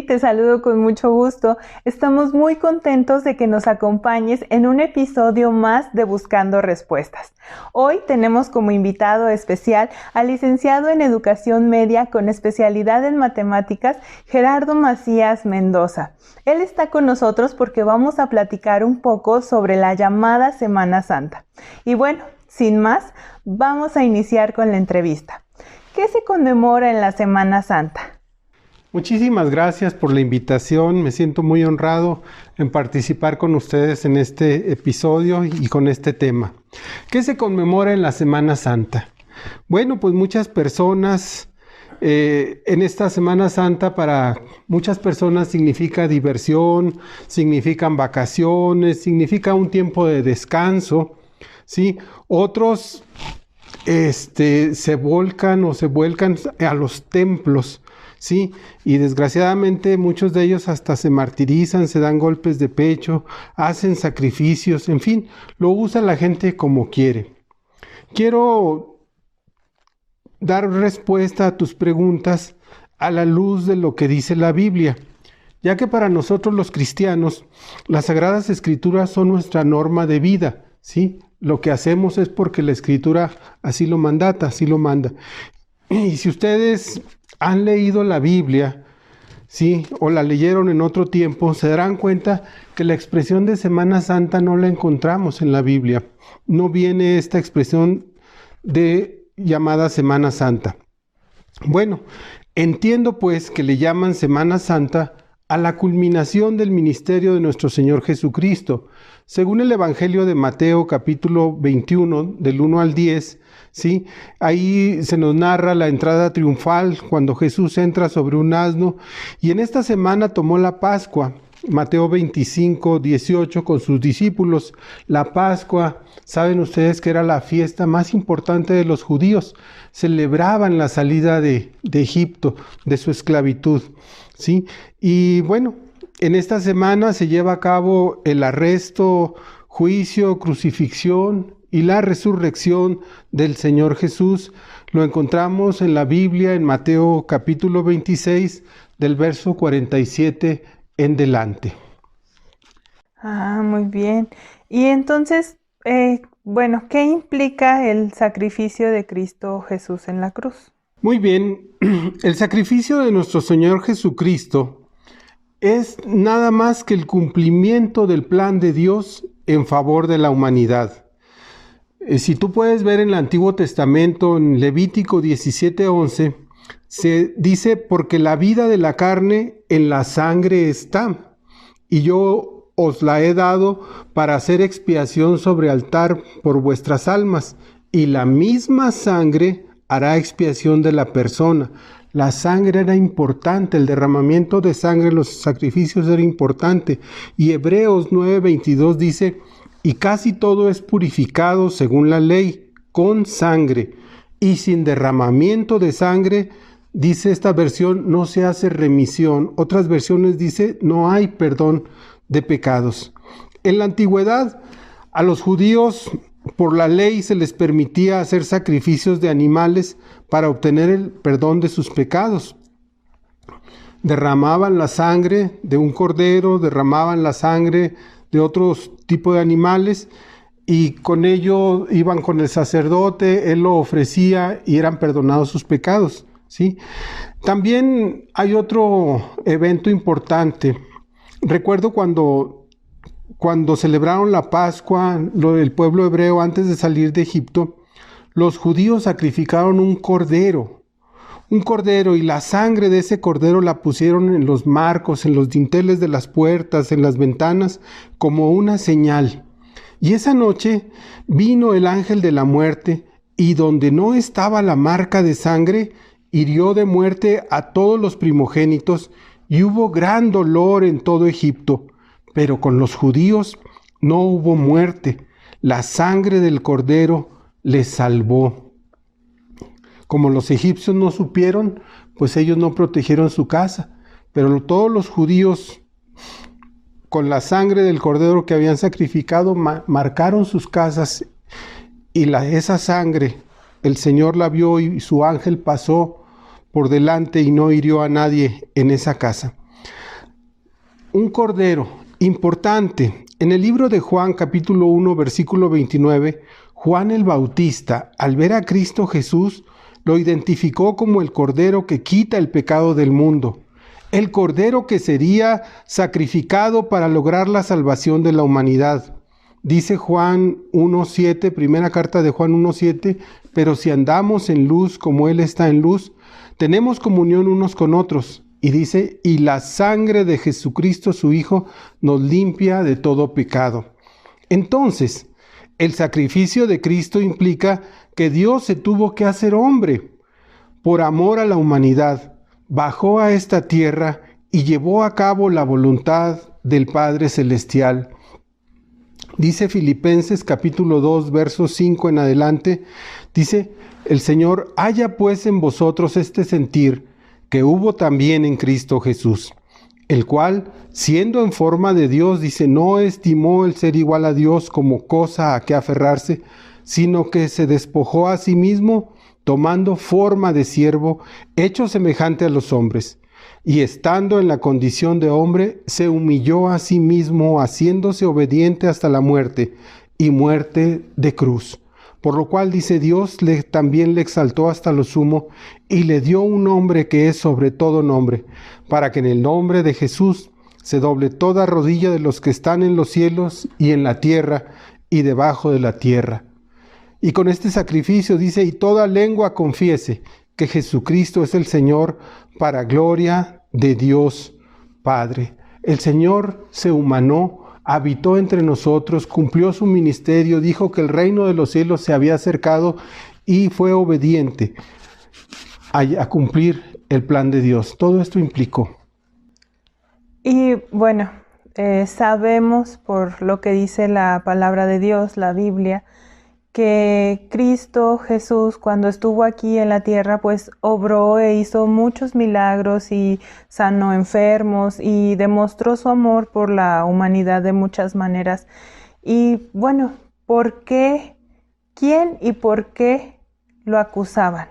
Sí, te saludo con mucho gusto. Estamos muy contentos de que nos acompañes en un episodio más de Buscando Respuestas. Hoy tenemos como invitado especial al licenciado en Educación Media con especialidad en Matemáticas, Gerardo Macías Mendoza. Él está con nosotros porque vamos a platicar un poco sobre la llamada Semana Santa. Y bueno, sin más, vamos a iniciar con la entrevista. ¿Qué se conmemora en la Semana Santa? Muchísimas gracias por la invitación. Me siento muy honrado en participar con ustedes en este episodio y con este tema. ¿Qué se conmemora en la Semana Santa? Bueno, pues muchas personas, en esta Semana Santa para muchas personas significa diversión, significan vacaciones, significa un tiempo de descanso, ¿sí? Otros se vuelcan a los templos, ¿sí? Y desgraciadamente muchos de ellos hasta se martirizan, se dan golpes de pecho, hacen sacrificios, en fin, lo usa la gente como quiere. Quiero dar respuesta a tus preguntas a la luz de lo que dice la Biblia, ya que para nosotros los cristianos las Sagradas Escrituras son nuestra norma de vida, ¿sí? Lo que hacemos es porque la Escritura así lo mandata, así lo manda. Y si ustedes han leído la Biblia, ¿sí? O la leyeron en otro tiempo, se darán cuenta que la expresión de Semana Santa no la encontramos en la Biblia. No viene esta expresión de llamada Semana Santa. Bueno, entiendo pues que le llaman Semana Santa a la culminación del ministerio de nuestro Señor Jesucristo. Según el Evangelio de Mateo, capítulo 21, del 1 al 10, ¿sí? Ahí se nos narra la entrada triunfal cuando Jesús entra sobre un asno y en esta semana tomó la Pascua, Mateo 25, 18, con sus discípulos. La Pascua, saben ustedes que era la fiesta más importante de los judíos. Celebraban la salida de Egipto, de su esclavitud, ¿sí? Y bueno, en esta semana se lleva a cabo el arresto, juicio, crucifixión y la resurrección del Señor Jesús. Lo encontramos en la Biblia en Mateo capítulo 26 del verso 47 en delante. Muy bien. Y entonces, bueno, ¿qué implica el sacrificio de Cristo Jesús en la cruz? Muy bien, el sacrificio de nuestro Señor Jesucristo es nada más que el cumplimiento del plan de Dios en favor de la humanidad. Si tú puedes ver en el Antiguo Testamento, en Levítico 17:11, se dice, porque la vida de la carne en la sangre está, y yo os la he dado para hacer expiación sobre altar por vuestras almas, y la misma sangre hará expiación de la persona. La sangre era importante, el derramamiento de sangre en los sacrificios era importante. Y Hebreos 9:22 dice, y casi todo es purificado según la ley, con sangre. Y sin derramamiento de sangre, dice esta versión, no se hace remisión. Otras versiones dice, no hay perdón de pecados. En la antigüedad, a los judíos por la ley se les permitía hacer sacrificios de animales para obtener el perdón de sus pecados. Derramaban la sangre de un cordero, derramaban la sangre de otros tipos de animales y con ello iban con el sacerdote, él lo ofrecía y eran perdonados sus pecados, ¿sí? También hay otro evento importante. Recuerdo cuando celebraron la Pascua, el pueblo hebreo antes de salir de Egipto, los judíos sacrificaron un cordero y la sangre de ese cordero la pusieron en los marcos, en los dinteles de las puertas, en las ventanas, como una señal. Y esa noche vino el ángel de la muerte y donde no estaba la marca de sangre, hirió de muerte a todos los primogénitos y hubo gran dolor en todo Egipto. Pero con los judíos no hubo muerte. La sangre del cordero les salvó. Como los egipcios no supieron, pues ellos no protegieron su casa. Pero todos los judíos, con la sangre del cordero que habían sacrificado, marcaron sus casas. Y esa sangre, el Señor la vio y su ángel pasó por delante y no hirió a nadie en esa casa. un cordero importante. En el libro de Juan, capítulo 1, versículo 29, Juan el Bautista, al ver a Cristo Jesús, lo identificó como el cordero que quita el pecado del mundo, el cordero que sería sacrificado para lograr la salvación de la humanidad. Dice Juan 1:7, primera carta de Juan 1:7, pero si andamos en luz como Él está en luz, tenemos comunión unos con otros. Y dice, y la sangre de Jesucristo su Hijo nos limpia de todo pecado. Entonces, el sacrificio de Cristo implica que Dios se tuvo que hacer hombre. Por amor a la humanidad, bajó a esta tierra y llevó a cabo la voluntad del Padre Celestial. Dice Filipenses capítulo 2, versos 5 en adelante, dice, el Señor haya pues en vosotros este sentir que hubo también en Cristo Jesús, el cual, siendo en forma de Dios, dice, no estimó el ser igual a Dios como cosa a que aferrarse, sino que se despojó a sí mismo, tomando forma de siervo, hecho semejante a los hombres. Y estando en la condición de hombre, se humilló a sí mismo, haciéndose obediente hasta la muerte, y muerte de cruz. Por lo cual, dice Dios, también le exaltó hasta lo sumo, y le dio un nombre que es sobre todo nombre, para que en el nombre de Jesús se doble toda rodilla de los que están en los cielos y en la tierra y debajo de la tierra. Y con este sacrificio dice, y toda lengua confiese que Jesucristo es el Señor, para gloria de Dios Padre. El Señor se humanó, habitó entre nosotros, cumplió su ministerio, dijo que el reino de los cielos se había acercado y fue obediente a cumplir el plan de Dios. Todo esto implicó. Y bueno, sabemos por lo que dice la palabra de Dios, la Biblia, que Cristo Jesús, cuando estuvo aquí en la tierra, pues obró e hizo muchos milagros y sanó enfermos y demostró su amor por la humanidad de muchas maneras. Y bueno, ¿por qué? ¿Quién y por qué lo acusaban?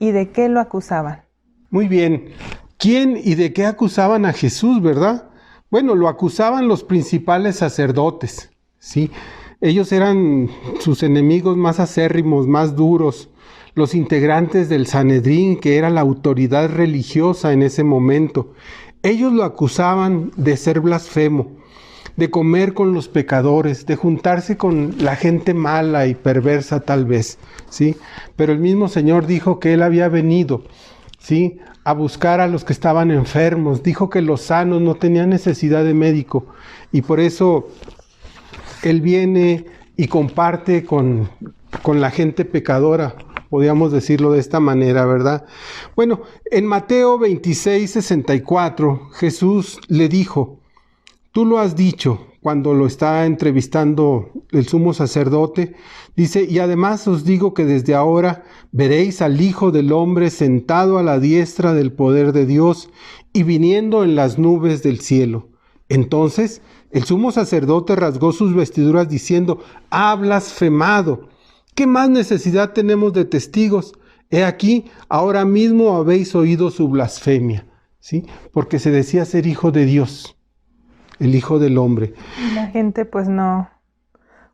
¿Y de qué lo acusaban? Muy bien. ¿Quién y de qué acusaban a Jesús, verdad? Bueno, lo acusaban los principales sacerdotes, ¿sí? Ellos eran sus enemigos más acérrimos, más duros, los integrantes del Sanedrín, que era la autoridad religiosa en ese momento. Ellos lo acusaban de ser blasfemo, de comer con los pecadores, de juntarse con la gente mala y perversa tal vez, ¿sí? Pero el mismo Señor dijo que Él había venido, ¿sí?, a buscar a los que estaban enfermos. Dijo que los sanos no tenían necesidad de médico, y por eso Él viene y comparte con la gente pecadora, podríamos decirlo de esta manera, ¿verdad? Bueno, en Mateo 26:64, Jesús le dijo, tú lo has dicho, cuando lo está entrevistando el sumo sacerdote, dice, y además os digo que desde ahora veréis al Hijo del Hombre sentado a la diestra del poder de Dios y viniendo en las nubes del cielo. Entonces el sumo sacerdote rasgó sus vestiduras diciendo, ha blasfemado. ¿Qué más necesidad tenemos de testigos? He aquí, ahora mismo habéis oído su blasfemia, ¿sí? Porque se decía ser hijo de Dios, el Hijo del Hombre. Y la gente pues no,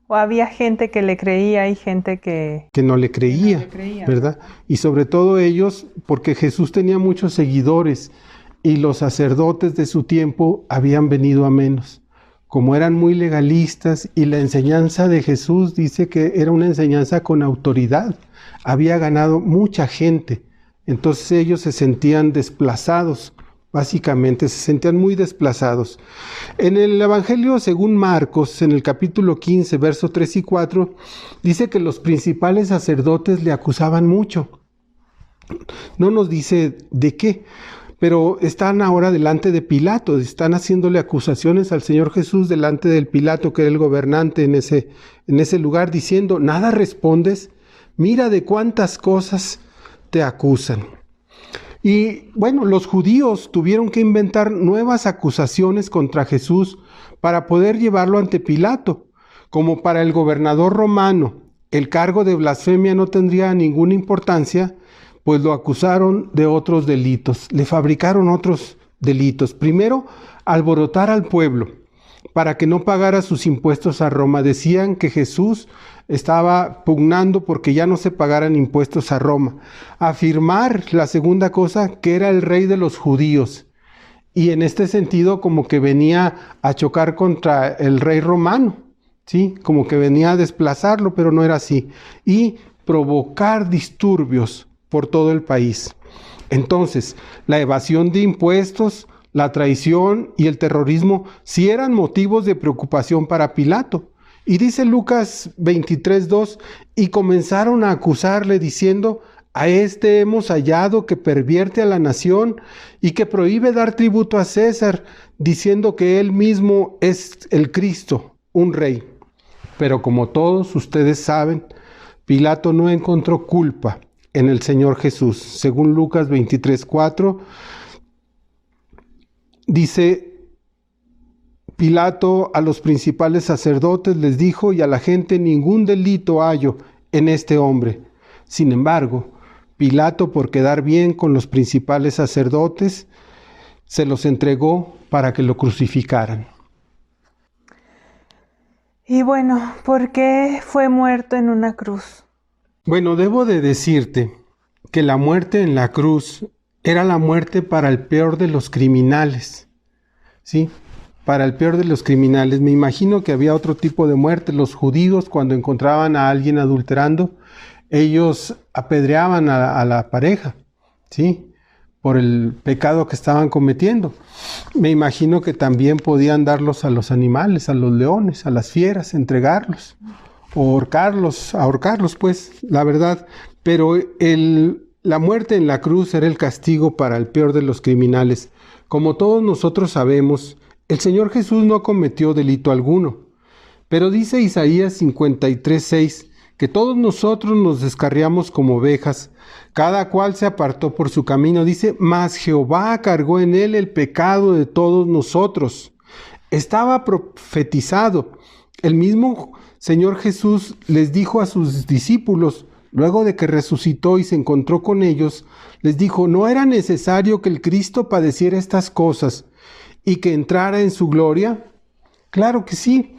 o había gente que le creía y gente que no le creía, ¿verdad? Y sobre todo ellos, porque Jesús tenía muchos seguidores y los sacerdotes de su tiempo habían venido a menos. Como eran muy legalistas y la enseñanza de Jesús dice que era una enseñanza con autoridad, había ganado mucha gente, entonces ellos se sentían desplazados, básicamente se sentían muy desplazados. En el Evangelio según Marcos, en el capítulo 15, versos 3 y 4, dice que los principales sacerdotes le acusaban mucho. No nos dice de qué, pero están ahora delante de Pilato, están haciéndole acusaciones al Señor Jesús delante del Pilato, que era el gobernante en ese lugar, diciendo, ¿nada respondes? Mira de cuántas cosas te acusan. Y bueno, los judíos tuvieron que inventar nuevas acusaciones contra Jesús para poder llevarlo ante Pilato. Como para el gobernador romano el cargo de blasfemia no tendría ninguna importancia, pues lo acusaron de otros delitos, le fabricaron otros delitos. Primero, alborotar al pueblo para que no pagara sus impuestos a Roma. Decían que Jesús estaba pugnando porque ya no se pagaran impuestos a Roma. Afirmar, la segunda cosa, que era el rey de los judíos. Y en este sentido como que venía a chocar contra el rey romano, ¿sí? Como que venía a desplazarlo, pero no era así. Y provocar disturbios por todo el país. Entonces, la evasión de impuestos, la traición y el terrorismo sí eran motivos de preocupación para Pilato. Y dice Lucas 23:2, y comenzaron a acusarle diciendo: a este hemos hallado que pervierte a la nación y que prohíbe dar tributo a César, diciendo que él mismo es el Cristo, un rey. Pero como todos ustedes saben, Pilato no encontró culpa en el Señor Jesús. Según Lucas 23:4, dice: Pilato a los principales sacerdotes les dijo, y a la gente: ningún delito hallo en este hombre. Sin embargo, Pilato, por quedar bien con los principales sacerdotes, se los entregó para que lo crucificaran. Y bueno, ¿por qué fue muerto en una cruz? Bueno, debo de decirte que la muerte en la cruz era la muerte para el peor de los criminales, ¿sí? Para el peor de los criminales. Me imagino que había otro tipo de muerte. Los judíos, cuando encontraban a alguien adulterando, ellos apedreaban a la pareja, ¿sí? Por el pecado que estaban cometiendo. Me imagino que también podían darlos a los animales, a los leones, a las fieras, entregarlos, o ahorcarlos, pues, la verdad. Pero la muerte en la cruz era el castigo para el peor de los criminales. Como todos nosotros sabemos, el Señor Jesús no cometió delito alguno. Pero dice Isaías 53:6, que todos nosotros nos descarriamos como ovejas, cada cual se apartó por su camino. Dice: mas Jehová cargó en él el pecado de todos nosotros. Estaba profetizado. El mismo Señor Jesús les dijo a sus discípulos, luego de que resucitó y se encontró con ellos, les dijo: ¿no era necesario que el Cristo padeciera estas cosas y que entrara en su gloria? Claro que sí.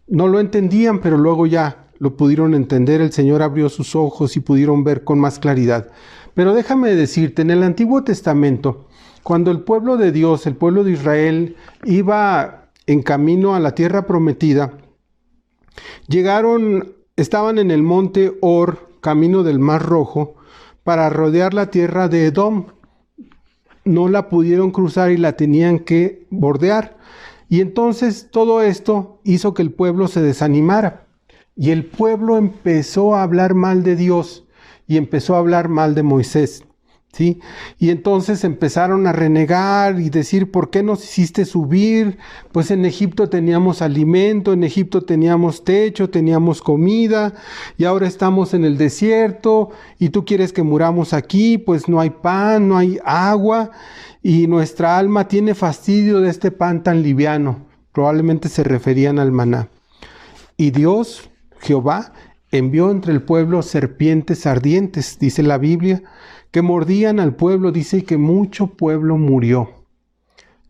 No lo entendían, pero luego ya lo pudieron entender. El Señor abrió sus ojos y pudieron ver con más claridad. Pero déjame decirte, en el Antiguo Testamento, cuando el pueblo de Dios, el pueblo de Israel, iba en camino a la tierra prometida, estaban en el monte Or, camino del Mar Rojo, para rodear la tierra de Edom. No la pudieron cruzar y la tenían que bordear. Y entonces todo esto hizo que el pueblo se desanimara. Y el pueblo empezó a hablar mal de Dios y empezó a hablar mal de Moisés, ¿sí? Y entonces empezaron a renegar y decir: ¿por qué nos hiciste subir? Pues en Egipto teníamos alimento, en Egipto teníamos techo, teníamos comida, y ahora estamos en el desierto y tú quieres que muramos aquí, pues no hay pan, no hay agua, y nuestra alma tiene fastidio de este pan tan liviano. Probablemente se referían al maná. Y Dios, Jehová, envió entre el pueblo serpientes ardientes, dice la Biblia, que mordían al pueblo, dice que mucho pueblo murió.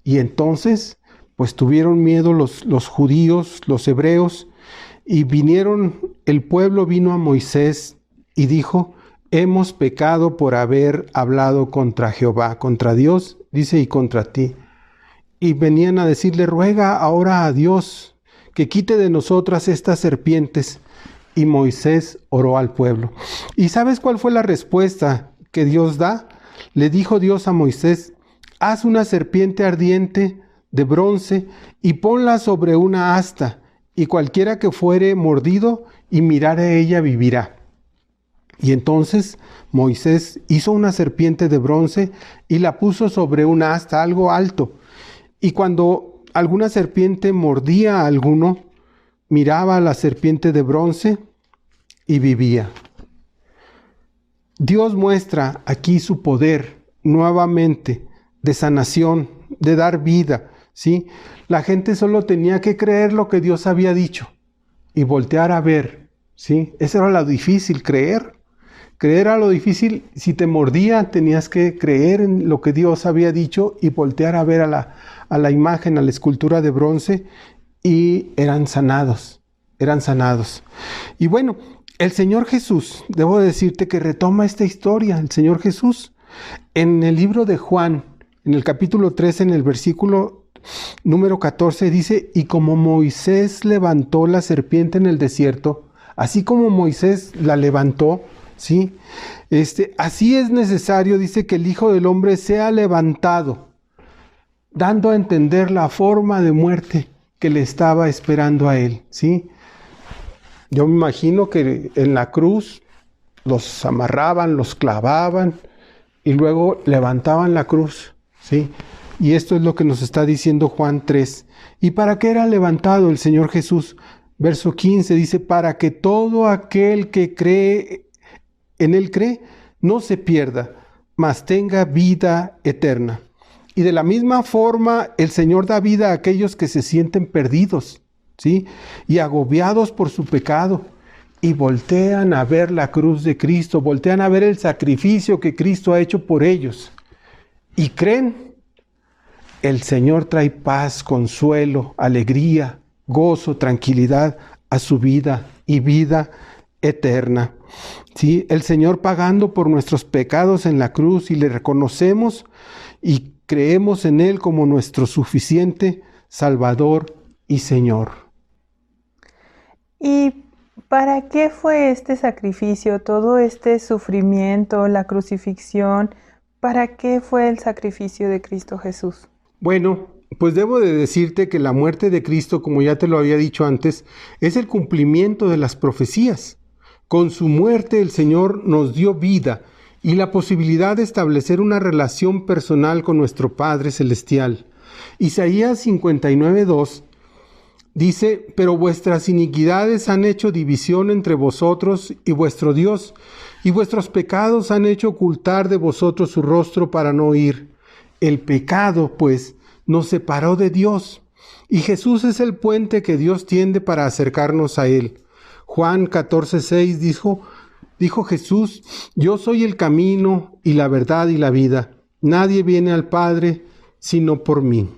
Y entonces, pues tuvieron miedo los judíos, los hebreos, y el pueblo vino a Moisés y dijo: hemos pecado por haber hablado contra Jehová, contra Dios, dice, y contra ti. Y venían a decirle: ruega ahora a Dios que quite de nosotras estas serpientes. Y Moisés oró al pueblo. ¿Y sabes cuál fue la respuesta que Dios da? Le dijo Dios a Moisés: haz una serpiente ardiente de bronce y ponla sobre una asta, y cualquiera que fuere mordido y mirare a ella vivirá. Y entonces Moisés hizo una serpiente de bronce y la puso sobre una asta, algo alto. Y cuando alguna serpiente mordía a alguno, miraba a la serpiente de bronce y vivía. Dios muestra aquí su poder nuevamente de sanación, de dar vida, ¿sí? La gente solo tenía que creer lo que Dios había dicho y voltear a ver, ¿sí? Eso era lo difícil, creer Creer era lo difícil. Si te mordía, tenías que creer en lo que Dios había dicho y voltear a ver a la imagen, a la escultura de bronce, y eran sanados, eran sanados. Y bueno, el Señor Jesús, debo decirte que retoma esta historia, el Señor Jesús, en el libro de Juan, en el capítulo 3, en el versículo número 14, dice: y como Moisés levantó la serpiente en el desierto, así como Moisés la levantó, ¿sí? Así es necesario, dice, que el Hijo del Hombre sea levantado, dando a entender la forma de muerte que le estaba esperando a él, ¿sí? Yo me imagino que en la cruz los amarraban, los clavaban y luego levantaban la cruz, ¿sí? Y esto es lo que nos está diciendo Juan 3. ¿Y para qué era levantado el Señor Jesús? Verso 15 dice: para que todo aquel que cree en Él no se pierda, mas tenga vida eterna. Y de la misma forma el Señor da vida a aquellos que se sienten perdidos, ¿sí? Y agobiados por su pecado, y voltean a ver la cruz de Cristo, voltean a ver el sacrificio que Cristo ha hecho por ellos, y creen. El Señor trae paz, consuelo, alegría, gozo, tranquilidad a su vida y vida eterna. ¿Sí? El Señor pagando por nuestros pecados en la cruz, y le reconocemos y creemos en Él como nuestro suficiente Salvador y Señor. ¿Y para qué fue este sacrificio, todo este sufrimiento, la crucifixión? ¿Para qué fue el sacrificio de Cristo Jesús? Bueno, pues debo de decirte que la muerte de Cristo, como ya te lo había dicho antes, es el cumplimiento de las profecías. Con su muerte el Señor nos dio vida y la posibilidad de establecer una relación personal con nuestro Padre Celestial. Isaías 59:2 dice: pero vuestras iniquidades han hecho división entre vosotros y vuestro Dios, y vuestros pecados han hecho ocultar de vosotros su rostro para no oír. El pecado, pues, nos separó de Dios, y Jesús es el puente que Dios tiende para acercarnos a Él. Juan 14:6 dijo Jesús: yo soy el camino y la verdad y la vida. Nadie viene al Padre sino por mí.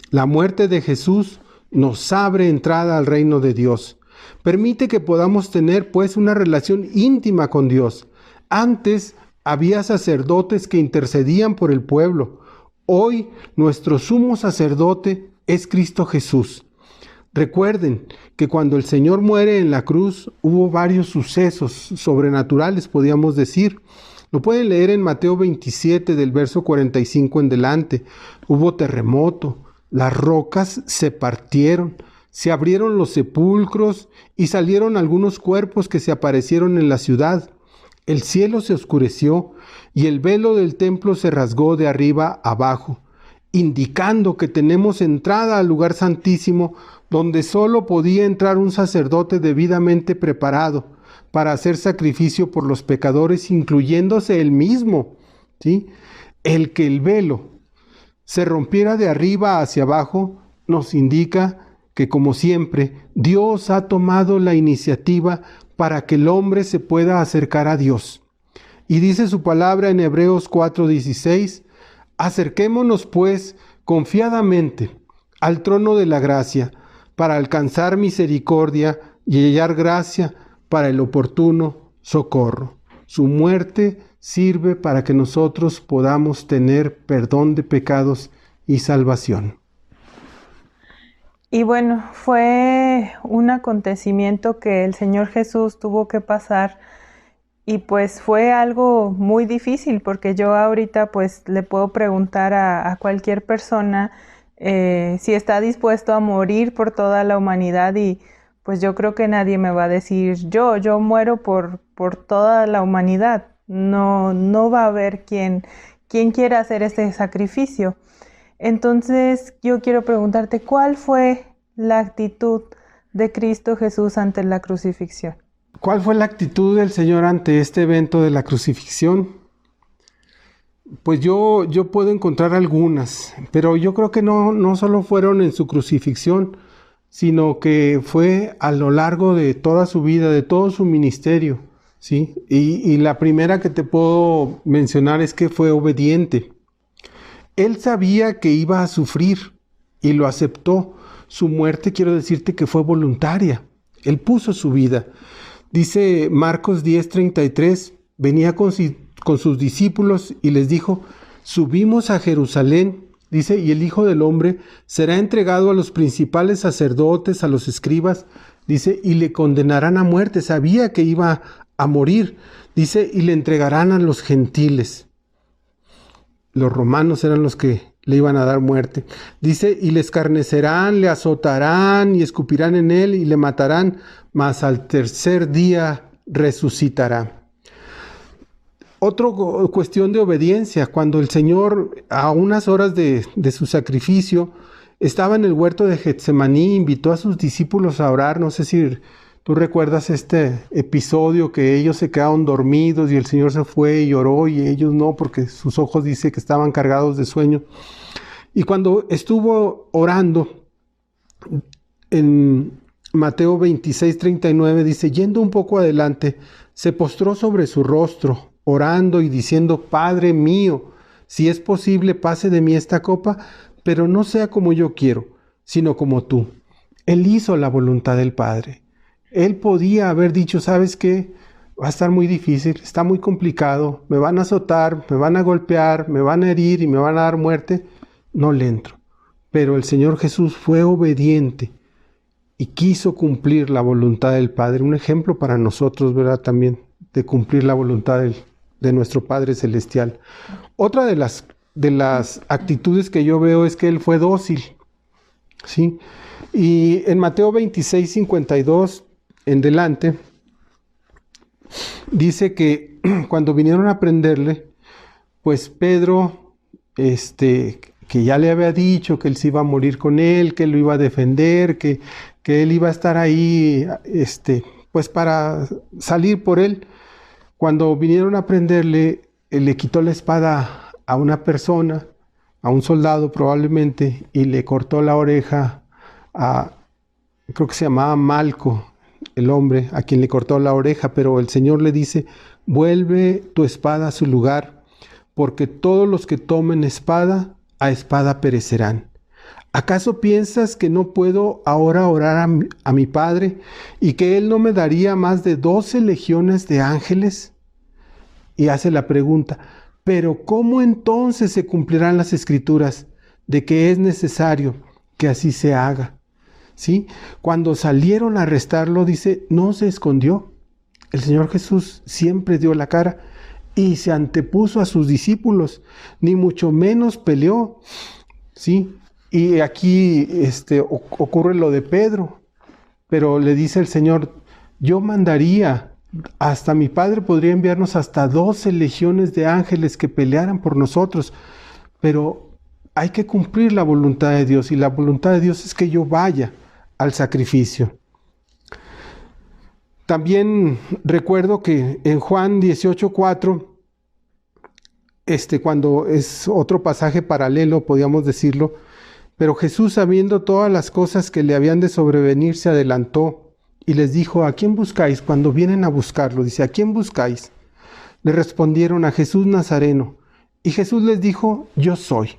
La muerte de Jesús nos abre entrada al reino de Dios. Permite que podamos tener, pues, una relación íntima con Dios. Antes había sacerdotes que intercedían por el pueblo. Hoy nuestro sumo sacerdote es Cristo Jesús. Recuerden que cuando el Señor muere en la cruz hubo varios sucesos sobrenaturales, podríamos decir. Lo pueden leer en Mateo 27 del verso 45 en delante. Hubo terremoto, las rocas se partieron, se abrieron los sepulcros y salieron algunos cuerpos que se aparecieron en la ciudad. El cielo se oscureció y el velo del templo se rasgó de arriba abajo, indicando que tenemos entrada al lugar santísimo, donde solo podía entrar un sacerdote debidamente preparado para hacer sacrificio por los pecadores, incluyéndose él mismo, ¿sí? El que el velo se rompiera de arriba hacia abajo nos indica que, como siempre, Dios ha tomado la iniciativa para que el hombre se pueda acercar a Dios. Y dice su palabra en Hebreos 4:16: acerquémonos pues confiadamente al trono de la gracia, para alcanzar misericordia y hallar gracia para el oportuno socorro. Su muerte sirve para que nosotros podamos tener perdón de pecados y salvación. Y bueno, fue un acontecimiento que el Señor Jesús tuvo que pasar, y pues fue algo muy difícil, porque yo ahorita pues le puedo preguntar a cualquier persona si está dispuesto a morir por toda la humanidad, y pues yo creo que nadie me va a decir yo muero por toda la humanidad. No va a haber quien quiera hacer ese sacrificio. Entonces yo quiero preguntarte, ¿cuál fue la actitud de Cristo Jesús ante la crucifixión? ¿Cuál fue la actitud del Señor ante este evento de la crucifixión? Pues yo puedo encontrar algunas, pero yo creo que no solo fueron en su crucifixión, sino que fue a lo largo de toda su vida, de todo su ministerio, ¿sí? Y la primera que te puedo mencionar es que fue obediente. Él sabía que iba a sufrir y lo aceptó. Su muerte, quiero decirte que fue voluntaria. Él puso su vida. Dice Marcos 10:33, venía con sus discípulos y les dijo, subimos a Jerusalén, dice, y el Hijo del Hombre será entregado a los principales sacerdotes, a los escribas, dice, y le condenarán a muerte. Sabía que iba a morir, dice, y le entregarán a los gentiles. Los romanos eran los que le iban a dar muerte. Dice, y le escarnecerán, le azotarán y escupirán en él y le matarán, mas al tercer día resucitará. Otra cuestión de obediencia, cuando el Señor, a unas horas de su sacrificio, estaba en el huerto de Getsemaní, invitó a sus discípulos a orar. No sé si tú recuerdas este episodio que ellos se quedaron dormidos y el Señor se fue y oró y ellos no, porque sus ojos dice que estaban cargados de sueño. Y cuando estuvo orando, en Mateo 26:39 dice, yendo un poco adelante, se postró sobre su rostro, orando y diciendo, Padre mío, si es posible, pase de mí esta copa, pero no sea como yo quiero, sino como tú. Él hizo la voluntad del Padre. Él podía haber dicho, ¿sabes qué? Va a estar muy difícil, está muy complicado, me van a azotar, me van a golpear, me van a herir y me van a dar muerte. No le entro. Pero el Señor Jesús fue obediente y quiso cumplir la voluntad del Padre. Un ejemplo para nosotros, ¿verdad? También de cumplir la voluntad de nuestro Padre Celestial. Otra de las actitudes que yo veo es que Él fue dócil, ¿sí? Y en Mateo 26:52 en delante, dice que cuando vinieron a prenderle, pues Pedro, que ya le había dicho que él se iba a morir con él, que él lo iba a defender, que él iba a estar ahí, pues para salir por él. Cuando vinieron a prenderle, él le quitó la espada a una persona, a un soldado probablemente, y le cortó la oreja creo que se llamaba Malco, el hombre a quien le cortó la oreja, pero el Señor le dice, vuelve tu espada a su lugar, porque todos los que tomen espada, a espada perecerán. ¿Acaso piensas que no puedo ahora orar a mi Padre y que Él no me daría más de 12 legiones de ángeles? Y hace la pregunta, ¿pero cómo entonces se cumplirán las Escrituras de que es necesario que así se haga? ¿Sí? Cuando salieron a arrestarlo, dice, no se escondió. El Señor Jesús siempre dio la cara y se antepuso a sus discípulos, ni mucho menos peleó, ¿sí? Y aquí ocurre lo de Pedro, pero le dice el Señor, yo mandaría, hasta mi Padre podría enviarnos hasta 12 legiones de ángeles que pelearan por nosotros, pero hay que cumplir la voluntad de Dios, y la voluntad de Dios es que yo vaya al sacrificio. También recuerdo que en Juan 18:4, cuando es otro pasaje paralelo, podríamos decirlo, pero Jesús, sabiendo todas las cosas que le habían de sobrevenir, se adelantó y les dijo, ¿a quién buscáis? Cuando vienen a buscarlo, dice, ¿a quién buscáis? Le respondieron, a Jesús Nazareno. Y Jesús les dijo, yo soy.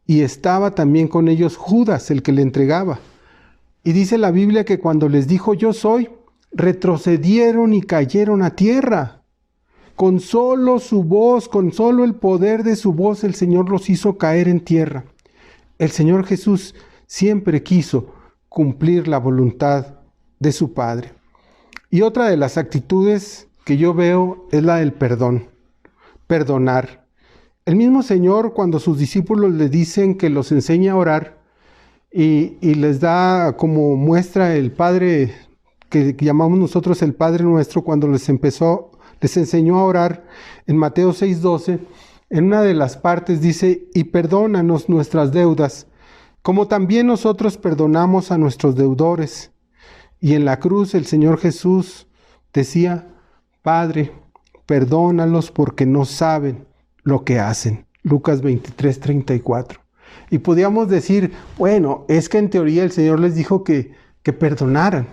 Y estaba también con ellos Judas, el que le entregaba. Y dice la Biblia que cuando les dijo, yo soy, retrocedieron y cayeron a tierra. Con solo su voz, con solo el poder de su voz, el Señor los hizo caer en tierra. El Señor Jesús siempre quiso cumplir la voluntad de su Padre. Y otra de las actitudes que yo veo es la del perdón, perdonar. El mismo Señor, cuando sus discípulos le dicen que los enseñe a orar y les da como muestra el Padre, que llamamos nosotros el Padre Nuestro, cuando les enseñó a orar en Mateo 6:12, en una de las partes dice, y perdónanos nuestras deudas, como también nosotros perdonamos a nuestros deudores. Y en la cruz el Señor Jesús decía, Padre, perdónalos porque no saben lo que hacen. Lucas 23:34. Y podíamos decir, bueno, es que en teoría el Señor les dijo que perdonaran.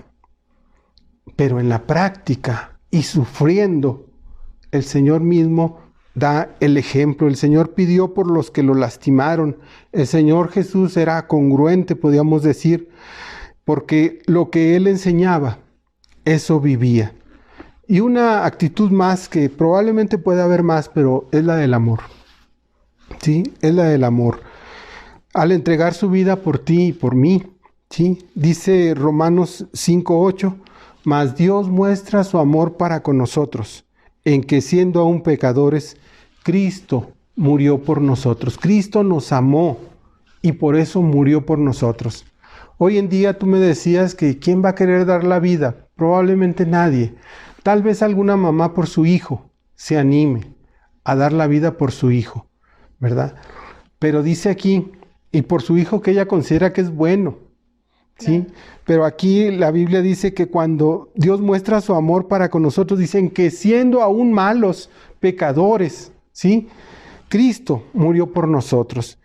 Pero en la práctica, y sufriendo, el Señor mismo da el ejemplo. El Señor pidió por los que lo lastimaron. El Señor Jesús era congruente, podríamos decir, porque lo que Él enseñaba, eso vivía. Y una actitud más, que probablemente pueda haber más, pero es la del amor. ¿Sí? Es la del amor. Al entregar su vida por ti y por mí, ¿sí? Dice Romanos 5:8, mas Dios muestra su amor para con nosotros, en que siendo aún pecadores, Cristo murió por nosotros. Cristo nos amó y por eso murió por nosotros. Hoy en día tú me decías que ¿quién va a querer dar la vida? Probablemente nadie. Tal vez alguna mamá por su hijo se anime a dar la vida por su hijo, ¿verdad? Pero dice aquí, y por su hijo que ella considera que es bueno, ¿sí? Pero aquí la Biblia dice que cuando Dios muestra su amor para con nosotros, dicen que siendo aún malos, pecadores, ¿sí? Cristo murió por nosotros.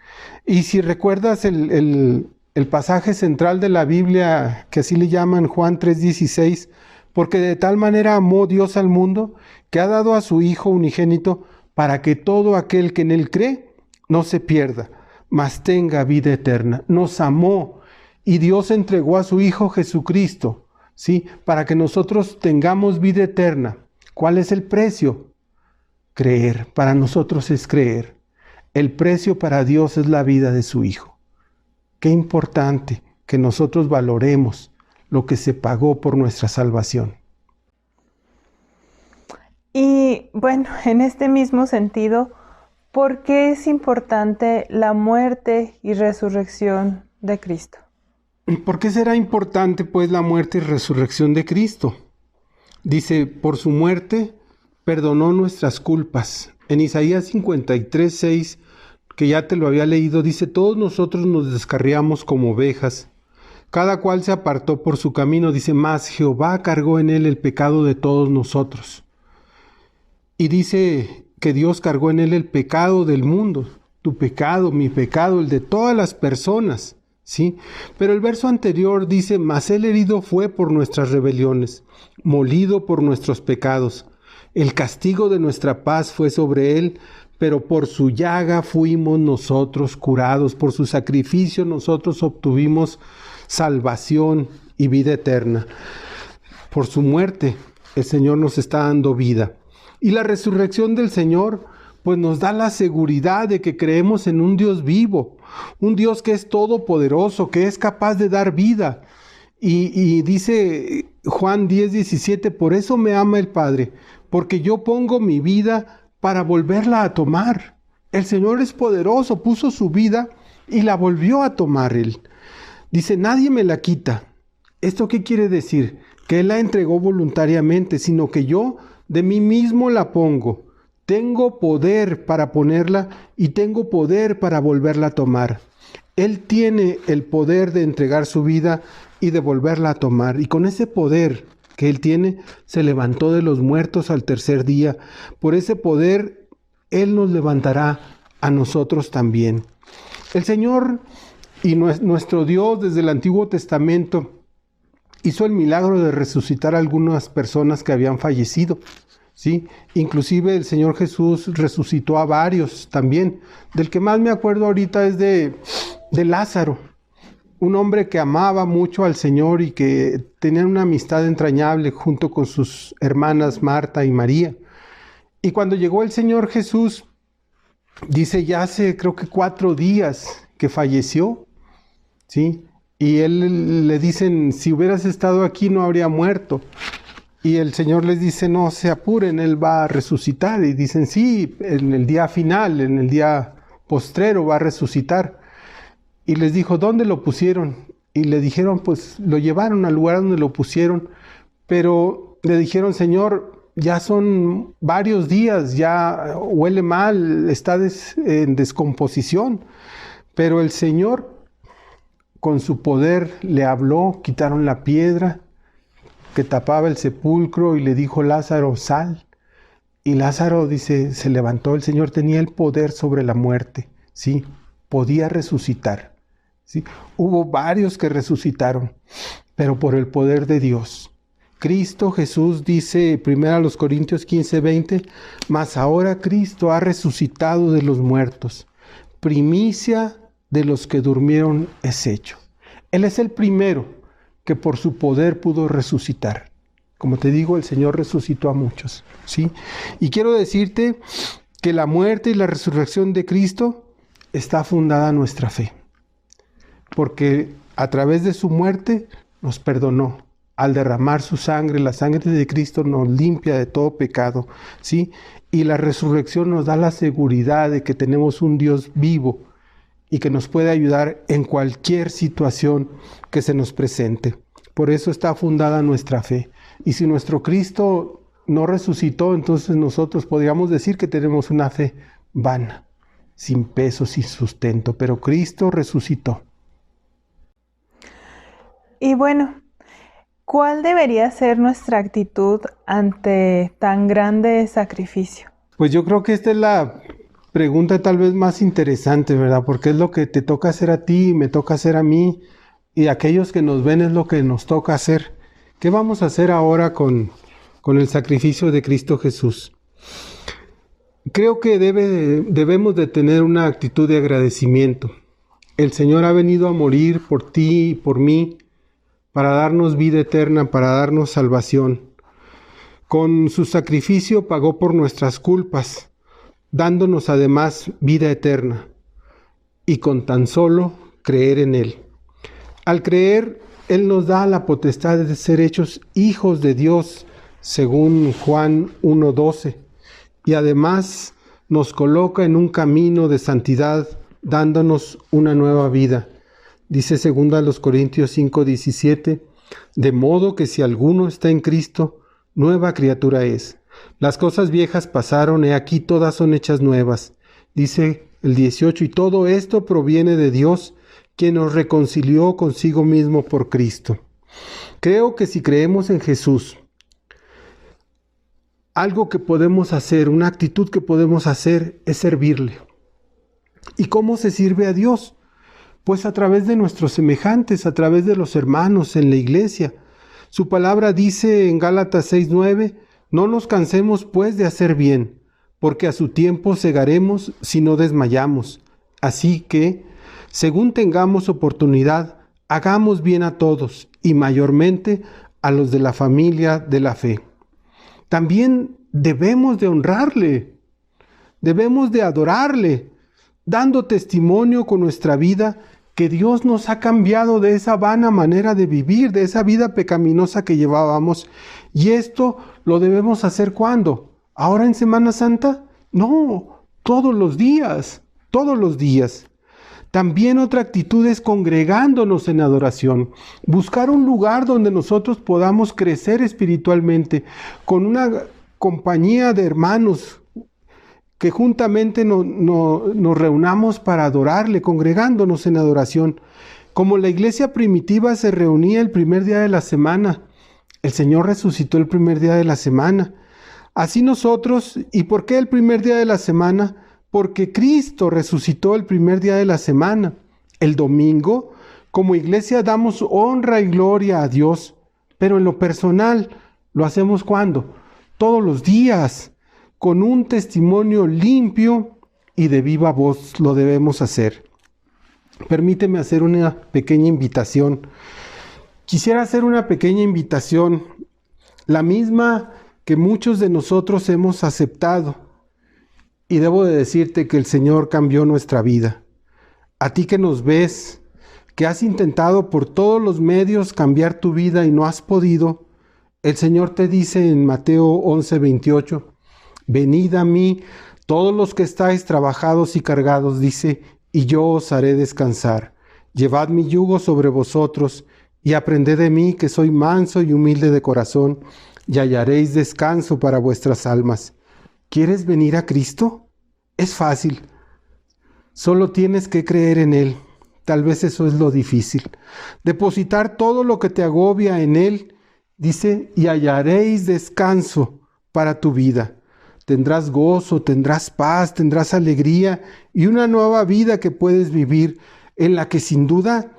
Y si recuerdas el pasaje central de la Biblia, que así le llaman Juan 3:16, porque de tal manera amó Dios al mundo, que ha dado a su Hijo unigénito, para que todo aquel que en Él cree no se pierda, mas tenga vida eterna. Nos amó y Dios entregó a su Hijo Jesucristo, ¿sí? Para que nosotros tengamos vida eterna. ¿Cuál es el precio? Creer. Para nosotros es creer. El precio para Dios es la vida de su Hijo. Qué importante que nosotros valoremos lo que se pagó por nuestra salvación. Y bueno, en este mismo sentido, ¿por qué es importante la muerte y resurrección de Cristo? ¿Por qué será importante pues la muerte y resurrección de Cristo? Dice, por su muerte perdonó nuestras culpas. En Isaías 53:6, que ya te lo había leído, dice, todos nosotros nos descarriamos como ovejas, cada cual se apartó por su camino, dice, mas Jehová cargó en él el pecado de todos nosotros. Y dice que Dios cargó en él el pecado del mundo, tu pecado, mi pecado, el de todas las personas, ¿sí? Pero el verso anterior dice, mas él herido fue por nuestras rebeliones, molido por nuestros pecados. El castigo de nuestra paz fue sobre él, pero por su llaga fuimos nosotros curados, por su sacrificio nosotros obtuvimos salvación y vida eterna. Por su muerte el Señor nos está dando vida. Y la resurrección del Señor pues nos da la seguridad de que creemos en un Dios vivo, un Dios que es todopoderoso, que es capaz de dar vida. Y dice Juan 10:17, por eso me ama el Padre, porque yo pongo mi vida para volverla a tomar. El Señor es poderoso, puso su vida y la volvió a tomar Él. Dice, nadie me la quita. ¿Esto qué quiere decir? Que Él la entregó voluntariamente, sino que yo de mí mismo la pongo. Tengo poder para ponerla y tengo poder para volverla a tomar. Él tiene el poder de entregar su vida y de volverla a tomar. Y con ese poder que Él tiene, se levantó de los muertos al tercer día. Por ese poder, Él nos levantará a nosotros también. El Señor y nuestro Dios desde el Antiguo Testamento hizo el milagro de resucitar a algunas personas que habían fallecido, ¿sí? Inclusive el Señor Jesús resucitó a varios también. Del que más me acuerdo ahorita es de Lázaro, un hombre que amaba mucho al Señor y que tenía una amistad entrañable junto con sus hermanas Marta y María. Y cuando llegó el Señor Jesús, dice ya hace creo que 4 días que falleció, ¿sí? Y él le dicen, si hubieras estado aquí no habría muerto. Y el Señor les dice, no se apuren, Él va a resucitar. Y dicen, sí, en el día final, en el día postrero va a resucitar. Y les dijo, ¿dónde lo pusieron? Y le dijeron, pues lo llevaron al lugar donde lo pusieron. Pero le dijeron, Señor, ya son varios días, ya huele mal, está en descomposición. Pero el Señor, con su poder, le habló, quitaron la piedra que tapaba el sepulcro y le dijo, Lázaro, sal. Y Lázaro, dice, se levantó. El Señor tenía el poder sobre la muerte, ¿sí? Podía resucitar, ¿sí? Hubo varios que resucitaron, pero por el poder de Dios. Cristo Jesús, dice 1 Corintios 15:20, mas ahora Cristo ha resucitado de los muertos, primicia de los que durmieron es hecho. Él es el primero que por su poder pudo resucitar. Como te digo, el Señor resucitó a muchos, ¿sí? Y quiero decirte que la muerte y la resurrección de Cristo está fundada en nuestra fe, porque a través de su muerte nos perdonó. Al derramar su sangre, la sangre de Cristo nos limpia de todo pecado, ¿sí? Y la resurrección nos da la seguridad de que tenemos un Dios vivo y que nos puede ayudar en cualquier situación que se nos presente. Por eso está fundada nuestra fe. Y si nuestro Cristo no resucitó, entonces nosotros podríamos decir que tenemos una fe vana, sin peso, sin sustento. Pero Cristo resucitó. Y bueno, ¿cuál debería ser nuestra actitud ante tan grande sacrificio? Pues yo creo que esta es la pregunta tal vez más interesante, ¿verdad? Porque es lo que te toca hacer a ti, me toca hacer a mí, y aquellos que nos ven es lo que nos toca hacer. ¿Qué vamos a hacer ahora con el sacrificio de Cristo Jesús? Creo que debemos de tener una actitud de agradecimiento. El Señor ha venido a morir por ti y por mí, para darnos vida eterna, para darnos salvación. Con su sacrificio pagó por nuestras culpas, dándonos además vida eterna, y con tan solo creer en Él. Al creer, Él nos da la potestad de ser hechos hijos de Dios, según Juan 1:12, y además nos coloca en un camino de santidad, dándonos una nueva vida. Dice 2 Corintios 5:17, de modo que si alguno está en Cristo, nueva criatura es. Las cosas viejas pasaron, he aquí todas son hechas nuevas. Dice el 18, y todo esto proviene de Dios, quien nos reconcilió consigo mismo por Cristo. Creo que si creemos en Jesús, algo que podemos hacer, una actitud que podemos hacer es servirle. ¿Y cómo se sirve a Dios? Pues a través de nuestros semejantes, a través de los hermanos en la iglesia. Su palabra dice en Gálatas 6:9, no nos cansemos pues de hacer bien, porque a su tiempo segaremos si no desmayamos. Así que, según tengamos oportunidad, hagamos bien a todos y mayormente a los de la familia de la fe. También debemos de honrarle, debemos de adorarle, dando testimonio con nuestra vida que Dios nos ha cambiado de esa vana manera de vivir, de esa vida pecaminosa que llevábamos. Y esto lo debemos hacer ¿cuándo? ¿Ahora en Semana Santa? No, todos los días, todos los días. También otra actitud es congregándonos en adoración, buscar un lugar donde nosotros podamos crecer espiritualmente, con una compañía de hermanos, que juntamente nos reunamos para adorarle, congregándonos en adoración. Como la iglesia primitiva se reunía el primer día de la semana, el Señor resucitó el primer día de la semana. Así nosotros, ¿y por qué el primer día de la semana? Porque Cristo resucitó el primer día de la semana. El domingo, como iglesia, damos honra y gloria a Dios, pero en lo personal, ¿lo hacemos cuándo? Todos los días, con un testimonio limpio y de viva voz lo debemos hacer. Permíteme hacer una pequeña invitación. Quisiera hacer una pequeña invitación, la misma que muchos de nosotros hemos aceptado. Y debo de decirte que el Señor cambió nuestra vida. A ti que nos ves, que has intentado por todos los medios cambiar tu vida y no has podido, el Señor te dice en Mateo 11:28, venid a mí, todos los que estáis trabajados y cargados, dice, y yo os haré descansar. Llevad mi yugo sobre vosotros y aprended de mí, que soy manso y humilde de corazón, y hallaréis descanso para vuestras almas. ¿Quieres venir a Cristo? Es fácil. Solo tienes que creer en Él. Tal vez eso es lo difícil. Depositar todo lo que te agobia en Él, dice, y hallaréis descanso para tu vida. Tendrás gozo, tendrás paz, tendrás alegría y una nueva vida que puedes vivir, en la que sin duda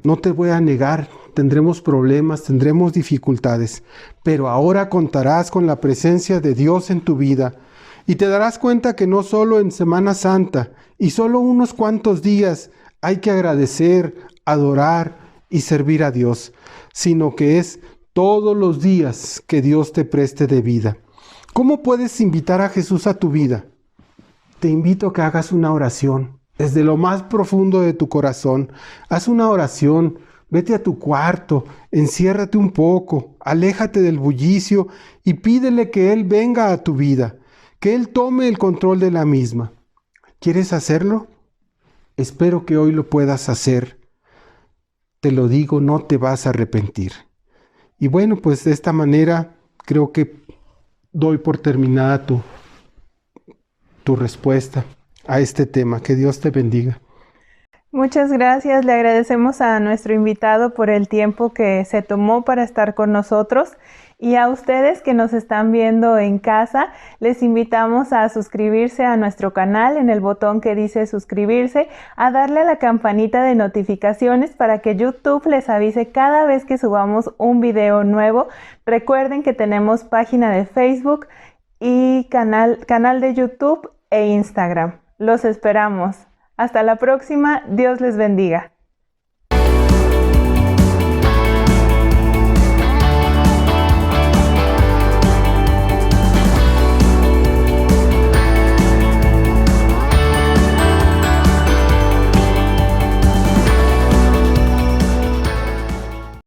No te voy a negar, tendremos problemas, tendremos dificultades, pero ahora contarás con la presencia de Dios en tu vida y te darás cuenta que no solo en Semana Santa y solo unos cuantos días hay que agradecer, adorar y servir a Dios, sino que es todos los días que Dios te preste de vida. ¿Cómo puedes invitar a Jesús a tu vida? Te invito a que hagas una oración. Desde lo más profundo de tu corazón, haz una oración, vete a tu cuarto, enciérrate un poco, aléjate del bullicio y pídele que Él venga a tu vida, que Él tome el control de la misma. ¿Quieres hacerlo? Espero que hoy lo puedas hacer. Te lo digo, no te vas a arrepentir. Y bueno, pues de esta manera creo que doy por terminada tu respuesta a este tema. Que Dios te bendiga. Muchas gracias. Le agradecemos a nuestro invitado por el tiempo que se tomó para estar con nosotros. Y a ustedes que nos están viendo en casa, les invitamos a suscribirse a nuestro canal en el botón que dice suscribirse, a darle a la campanita de notificaciones para que YouTube les avise cada vez que subamos un video nuevo. Recuerden que tenemos página de Facebook y canal de YouTube e Instagram. Los esperamos. Hasta la próxima. Dios les bendiga.